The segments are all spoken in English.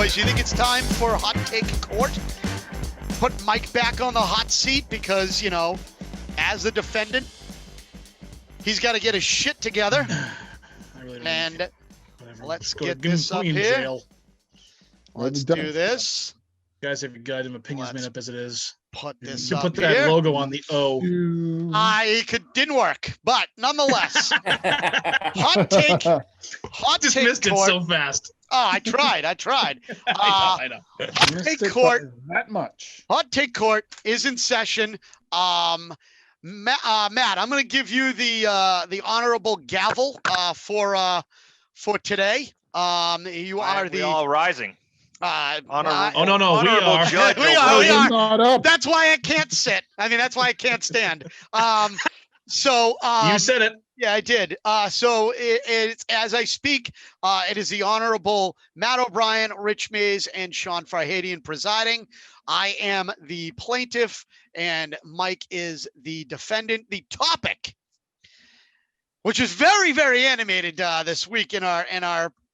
boys, you think it's time for Hot Take Court? Put Mike back on the hot seat because, you know, as the defendant, he's got to get his shit together. And let's get this up here. Let's do this. Guys have your guide and opinions made up as it is. Put this you up put that here. logo on the O. Didn't work, but nonetheless, hot take Dismissed it court. so fast. Oh, I tried. I know. Hot take court. That much. Hot take court is in session. Matt, I'm going to give you the honorable gavel for today. You are we all rising. We are. Judge, we are. Not up. That's why I can't sit. I mean, that's why I can't stand. You said it. Yeah, I did. So it's as I speak, it is the Honorable Matt O'Brien, Rich Mays, and Sean Farhadian presiding. I am the plaintiff, and Mike is the defendant. The topic, which is very, very animated this week in our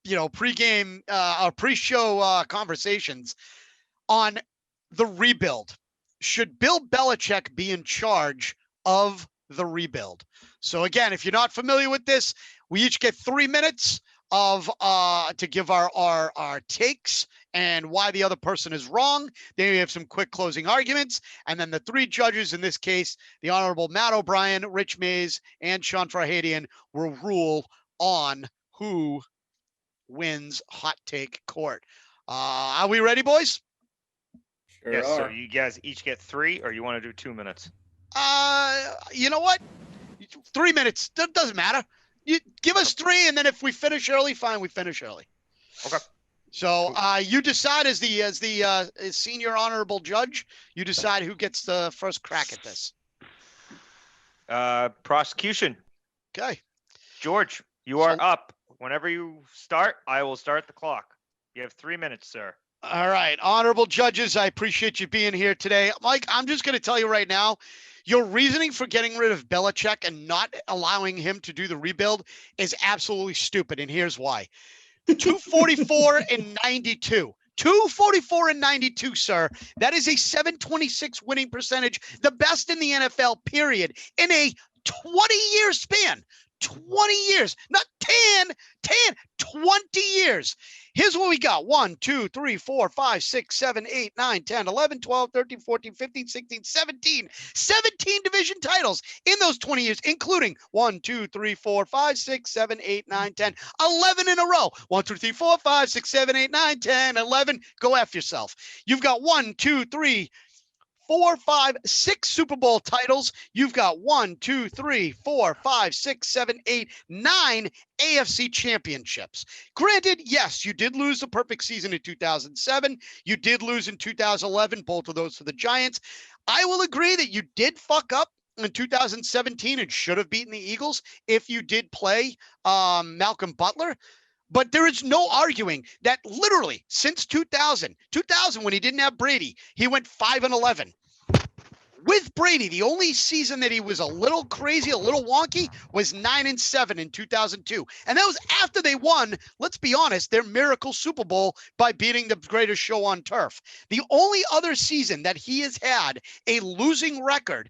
pregame, our pre-show conversations on the rebuild. Should Bill Belichick be in charge of the rebuild? So again, if you're not familiar with this, we each get 3 minutes of to give our takes and why the other person is wrong. Then we have some quick closing arguments, and then the three judges, in this case, the Honorable Matt O'Brien, Rich Mays, and Sean Farhadian, will rule on who wins Hot Take Court. Are we ready, boys? Sure yes, sir. You guys each get 3, or you want to do 2 minutes? You know what? 3 minutes. Doesn't matter. You give us 3, and then if we finish early, fine. We finish early. Okay. So you decide as the senior honorable judge. You decide who gets the first crack at this. Prosecution. Okay. George, you are up. Whenever you start, I will start the clock. You have 3 minutes, sir. All right. Honorable judges, I appreciate you being here today. Mike, I'm just going to tell you right now, your reasoning for getting rid of Belichick and not allowing him to do the rebuild is absolutely stupid, and here's why. 244 and 92. 244 and 92, sir. That is a 726 winning percentage, the best in the NFL, period, in a 20-year span. 20 years, not 10, 20 years. Here's what we got. 1, 2, 3, 4, 5, 6, 7, 8, 9, 10, 11, 12, 13, 14, 15, 16, 17. 17 division titles in those 20 years, including 1, 2, 3, 4, 5, 6, 7, 8, 9, 10, 11 in a row. 1, 2, 3, 4, 5, 6, 7, 8, 9, 10, 11. Go F yourself. You've got 1, 2, 3, 4, 5, 6 Super Bowl titles. You've got 1, 2, 3, 4, 5, 6, 7, 8, 9 AFC championships. Granted, yes, you did lose the perfect season in 2007. You did lose in 2011, both of those for the Giants. I will agree that you did fuck up in 2017 and should have beaten the Eagles if you did play Malcolm Butler. But there is no arguing that literally since 2000 when he didn't have Brady, he went 5-11. With Brady, the only season that he was a little crazy, a little wonky, was 9-7 in 2002. And that was after they won, let's be honest, their miracle Super Bowl by beating the greatest show on turf. The only other season that he has had a losing record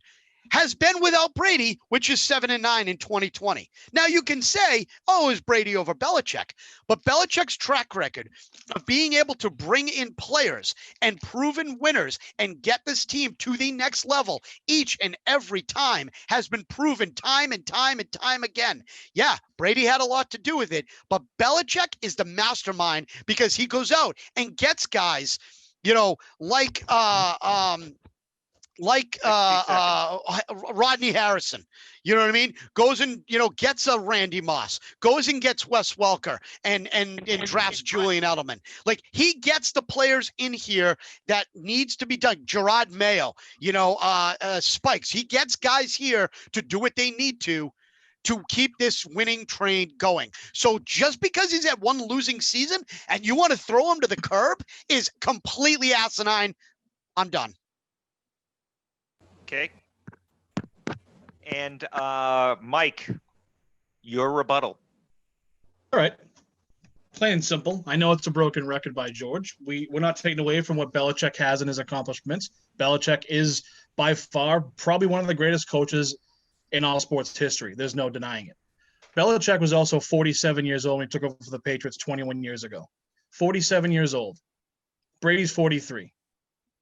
has been without Brady, which is 7-9 in 2020. Now you can say, oh, is Brady over Belichick? But Belichick's track record of being able to bring in players and proven winners and get this team to the next level each and every time has been proven time and time and time again. Yeah, Brady had a lot to do with it, but Belichick is the mastermind because he goes out and gets guys, you know, like Rodney Harrison, you know what I mean? Goes and, you know, gets a Randy Moss, goes and gets Wes Welker and drafts Julian Edelman. Like, he gets the players in here that needs to be done. Gerard Mayo, you know, Spikes. He gets guys here to do what they need to keep this winning train going. So just because he's had one losing season and you want to throw him to the curb is completely asinine. I'm done. Okay. And Mike, your rebuttal. All right. Plain and simple. I know it's a broken record by George. We're not taking away from what Belichick has in his accomplishments. Belichick is by far probably one of the greatest coaches in all sports history. There's no denying it. Belichick was also 47 years old when he took over for the Patriots 21 years ago. 47 years old. Brady's 43.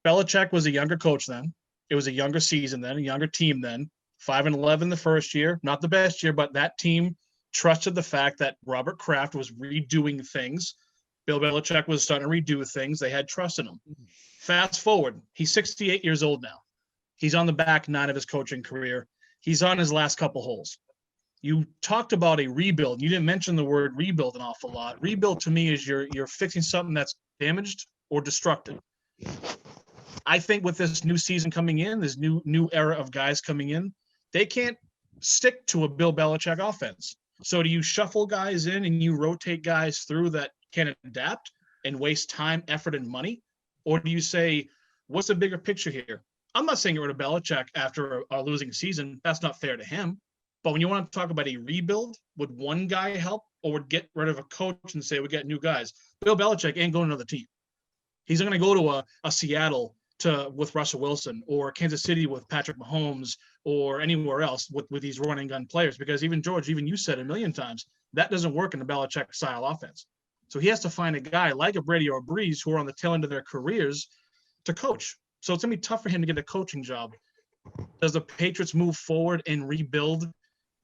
Belichick was a younger coach then. It was a younger season then, a younger team then. 5-11 the first year, not the best year, but that team trusted the fact that Robert Kraft was redoing things. Bill Belichick was starting to redo things. They had trust in him. Fast forward, he's 68 years old now. He's on the back nine of his coaching career. He's on his last couple holes. You talked about a rebuild. You didn't mention the word rebuild an awful lot. Rebuild to me is you're fixing something that's damaged or destructed. I think with this new season coming in, this new era of guys coming in, they can't stick to a Bill Belichick offense. So do you shuffle guys in and you rotate guys through that can adapt and waste time, effort, and money? Or do you say, what's the bigger picture here? I'm not saying get rid of Belichick after a losing season. That's not fair to him. But when you want to talk about a rebuild, would one guy help, or would get rid of a coach and say we get new guys? Bill Belichick ain't going to another team. He's going to go to a Seattle with Russell Wilson, or Kansas City with Patrick Mahomes, or anywhere else with these running gun players. Because even George, even you said a million times, that doesn't work in the Belichick style offense. So he has to find a guy like a Brady or a Breeze who are on the tail end of their careers to coach. So it's going to be tough for him to get a coaching job. Does the Patriots move forward and rebuild,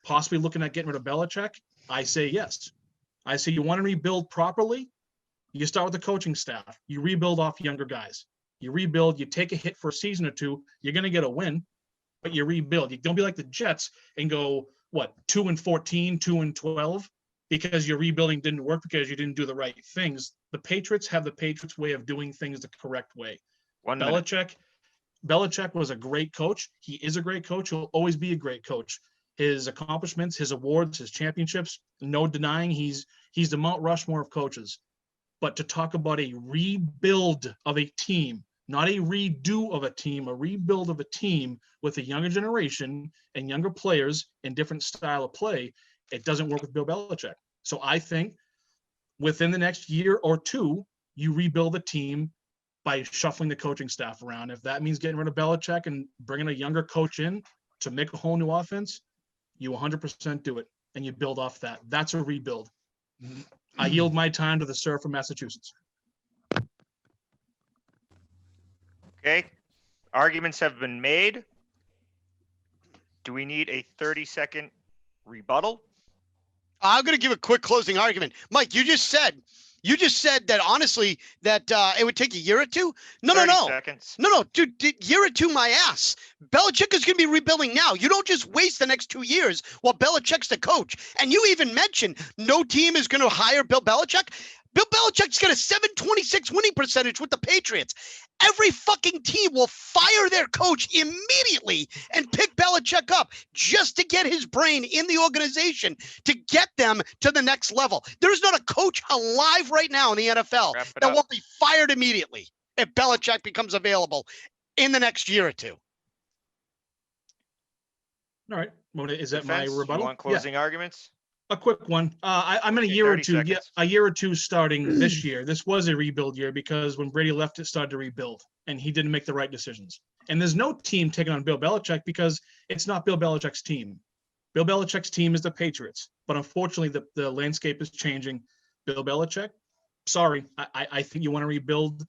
possibly looking at getting rid of Belichick? I say yes. I say you want to rebuild properly, you start with the coaching staff. You rebuild off younger guys. You rebuild, you take a hit for a season or two, you're going to get a win, but you rebuild. You don't be like the Jets and go, 2-14, 2-12, because your rebuilding didn't work because you didn't do the right things. The Patriots have the Patriots way of doing things the correct way. Belichick was a great coach. He is a great coach. He'll always be a great coach. His accomplishments, his awards, his championships, no denying he's the Mount Rushmore of coaches. But to talk about a rebuild of a team, not a redo of a team, a rebuild of a team with a younger generation and younger players and different style of play, it doesn't work with Bill Belichick. So I think within the next year or two, you rebuild the team by shuffling the coaching staff around. If that means getting rid of Belichick and bringing a younger coach in to make a whole new offense, you 100% do it, and you build off that. That's a rebuild. I yield my time to the sir from Massachusetts. Okay. Arguments have been made. Do we need a 30-second rebuttal? I'm going to give a quick closing argument. Mike, you just said that honestly that it would take a year or two. No. Seconds. No, dude, year or two, my ass. Belichick is going to be rebuilding now. You don't just waste the next 2 years while Belichick's the coach. And you even mentioned no team is going to hire Bill Belichick. Bill Belichick's got a 726 winning percentage with the Patriots. Every fucking team will fire their coach immediately and pick Belichick up just to get his brain in the organization to get them to the next level. There's not a coach alive right now in the NFL that won't be fired immediately if Belichick becomes available in the next year or two. All right. Is that my rebuttal? You want closing arguments? A quick one. I'm in a year or two. Yeah, a year or two starting this year. This was a rebuild year because when Brady left, it started to rebuild, and he didn't make the right decisions. And there's no team taking on Bill Belichick because it's not Bill Belichick's team. Bill Belichick's team is the Patriots, but unfortunately, the landscape is changing. Bill Belichick, sorry, I think you want to rebuild.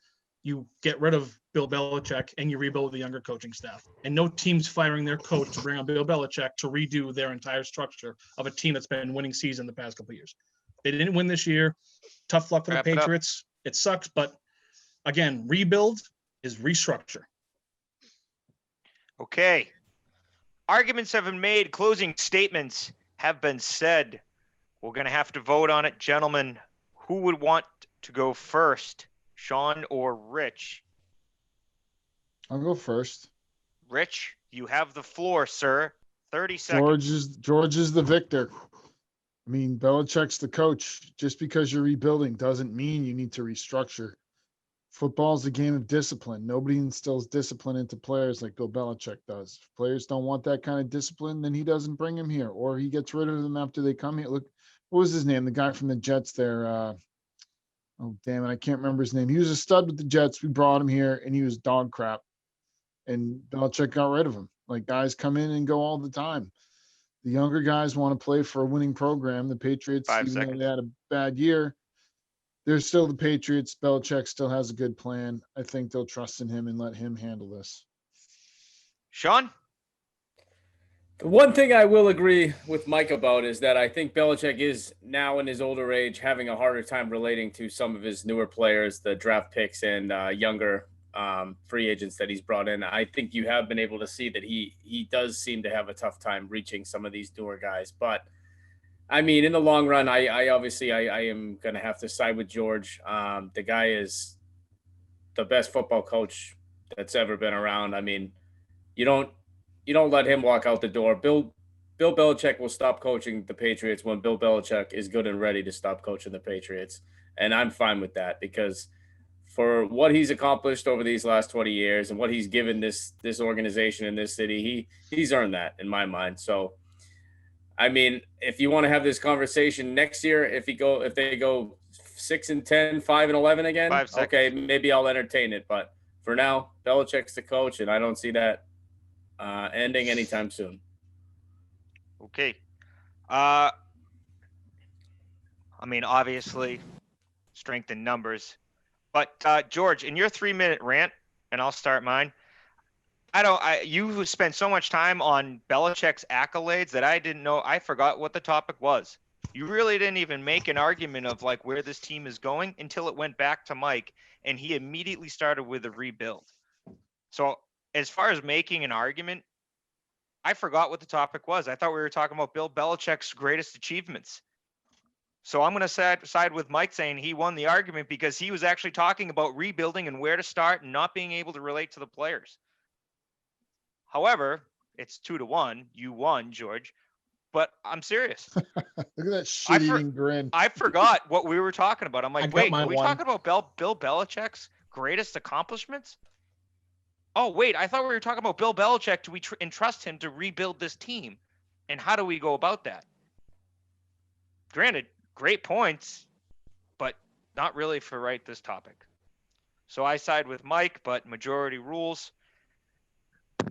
You get rid of Bill Belichick and you rebuild the younger coaching staff. And no team's firing their coach to bring on Bill Belichick to redo their entire structure of a team that's been winning season the past couple of years. They didn't win this year. Tough luck for the Patriots. It sucks, but again, rebuild is restructure. Okay. Arguments have been made. Closing statements have been said. We're going to have to vote on it. Gentlemen, who would want to go first? Sean or Rich? I'll go first. Rich, you have the floor, sir. 30 seconds. George is the victor. I mean, Belichick's the coach. Just because you're rebuilding doesn't mean you need to restructure. Football's a game of discipline. Nobody instills discipline into players like Bill Belichick does. If players don't want that kind of discipline, then he doesn't bring them here, or he gets rid of them after they come here. Look, what was his name? The guy from the Jets there. Oh, damn it. I can't remember his name. He was a stud with the Jets. We brought him here and he was dog crap. And Belichick got rid of him. Like, guys come in and go all the time. The younger guys want to play for a winning program. The Patriots, 5 even though seconds. they had a bad year, they're still the Patriots. Belichick still has a good plan. I think they'll trust in him and let him handle this. Sean? The one thing I will agree with Mike about is that I think Belichick is now in his older age having a harder time relating to some of his newer players, the draft picks and younger free agents that he's brought in. I think you have been able to see that he does seem to have a tough time reaching some of these newer guys. But I mean, in the long run, I obviously am going to have to side with George. The guy is the best football coach that's ever been around. I mean, you don't let him walk out the door. Bill Belichick will stop coaching the Patriots when Bill Belichick is good and ready to stop coaching the Patriots. And I'm fine with that because for what he's accomplished over these last 20 years and what he's given this organization in this city, he's earned that in my mind. So, I mean, if you want to have this conversation next year, if they go 6-10, 5-11 again, 5 seconds. okay, maybe I'll entertain it. But for now, Belichick's the coach, and I don't see that ending anytime soon. Okay. I mean, obviously, strength in numbers. But George, in your 3-minute rant, and I'll start mine. You spent so much time on Belichick's accolades that I forgot what the topic was. You really didn't even make an argument of like where this team is going until it went back to Mike, and he immediately started with a rebuild. So as far as making an argument, I forgot what the topic was. I thought we were talking about Bill Belichick's greatest achievements. So I'm going to side with Mike saying he won the argument because he was actually talking about rebuilding and where to start and not being able to relate to the players. However, it's 2-1. You won, George. But I'm serious. Look at that shit-eating grin. I forgot what we were talking about. I'm like, wait, are we one. talking about Bill Belichick's greatest accomplishments? Oh, wait, I thought we were talking about Bill Belichick. Do we entrust him to rebuild this team? And how do we go about that? Granted, great points, but not really for this topic. So I side with Mike, but majority rules.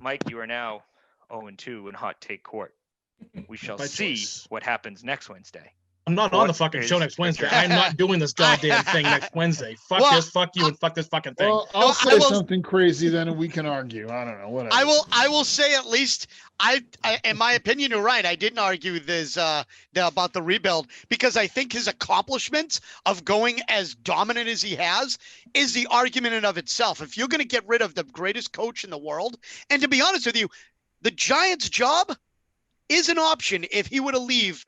Mike, you are now 0-2 in hot take court. We shall see what happens next Wednesday. I'm not on the fucking show next Wednesday. I'm not doing this goddamn thing next Wednesday. Fuck this, fuck you, and fuck this fucking thing. Well, I'll say something crazy then and we can argue. I don't know. Whatever. I will say at least I in my opinion, you're right. I didn't argue this about the rebuild because I think his accomplishments of going as dominant as he has is the argument in of itself. If you're going to get rid of the greatest coach in the world, and to be honest with you, the Giants' job is an option if he were to leave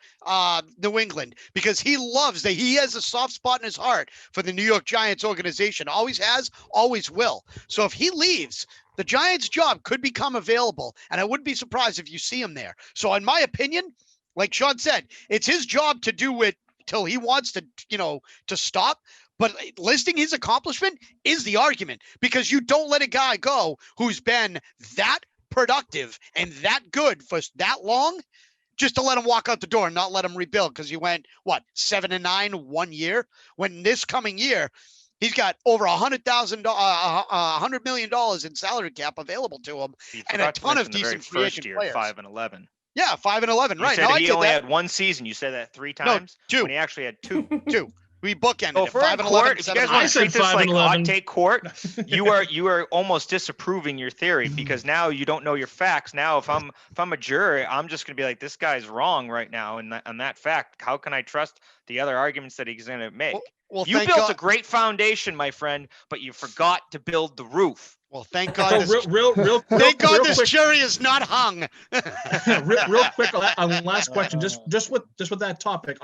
New England because he has a soft spot in his heart for the New York Giants organization. Always has, always will. So if he leaves, the Giants' job could become available, and I wouldn't be surprised if you see him there. So in my opinion, like Sean said, it's his job to do it till he wants to, to stop. But listing his accomplishment is the argument because you don't let a guy go who's been that productive and that good for that long just to let him walk out the door and not let him rebuild because he went 7-9 1 year when this coming year he's got over $100 million in salary cap available to him and a ton of decent free agent players. 5-11. Yeah, 5-11. Right. You said he only had one season. You said that 3 times. No, 2. When he actually had 2. 2. We bookended it. 5-11. If you guys want to treat this like 5-11. hot take court, you are almost disapproving your theory because now you don't know your facts. Now, if I'm a jury, I'm just going to be like, this guy's wrong right now on that fact. How can I trust the other arguments that he's going to make? Well, you built a great foundation, my friend, but you forgot to build the roof. Well, thank God. Thank God this jury is not hung. real quick, on the last question, just with that topic,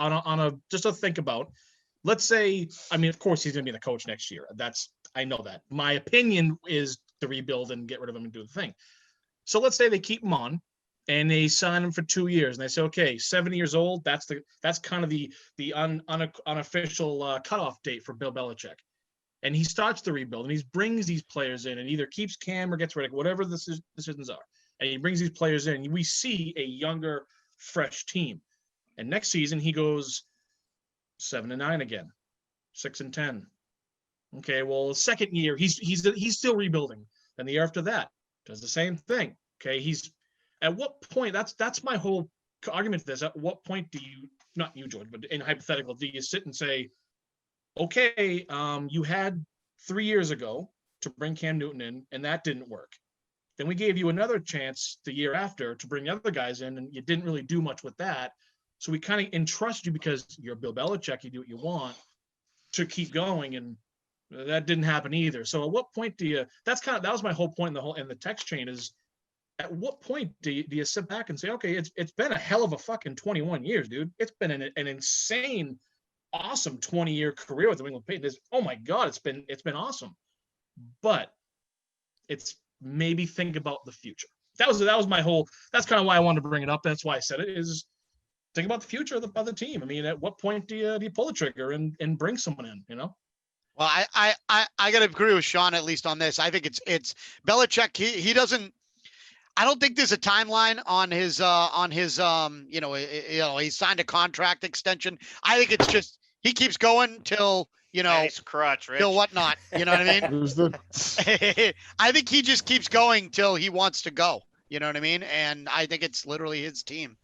just to think about. Let's say, I mean, of course he's going to be the coach next year. I know that. My opinion is to rebuild and get rid of him and do the thing. So let's say they keep him on and they sign him for 2 years and they say, okay, 70 years old. That's kind of the unofficial cutoff date for Bill Belichick. And he starts the rebuild and he brings these players in and either keeps Cam or gets rid of whatever the decisions are. And he brings these players in. And we see a younger, fresh team. And next season he goes 7-9 again. 6-10. Okay, well, second year he's still rebuilding. Then the year after that does the same thing. Okay, he's at what point? That's my whole argument to this. At what point do you, not you, George, but in hypothetical, do you sit and say, okay, you had 3 years ago to bring Cam Newton in, and that didn't work. Then we gave you another chance the year after to bring other guys in, and you didn't really do much with that. So we kind of entrust you because you're Bill Belichick, you do what you want, to keep going, and that didn't happen either. So at what point do you? That was my whole point in the text chain is, at what point do you sit back and say, okay, it's been a hell of a fucking 21 years, dude. It's been an insane, awesome 20-year career with the New England Patriots. Oh my God, it's been awesome. But it's maybe think about the future. That was my whole. That's kind of why I wanted to bring it up. That's why I said it, is think about the future of the team. I mean, at what point do you pull the trigger and bring someone in? You know. Well, I gotta agree with Sean at least on this. I think it's Belichick. He doesn't. I don't think there's a timeline on his he signed a contract extension. I think it's just he keeps going till Nice crutch, Rich. till whatnot. You know what I mean? There's the I think he just keeps going till he wants to go. You know what I mean? And I think it's literally his team.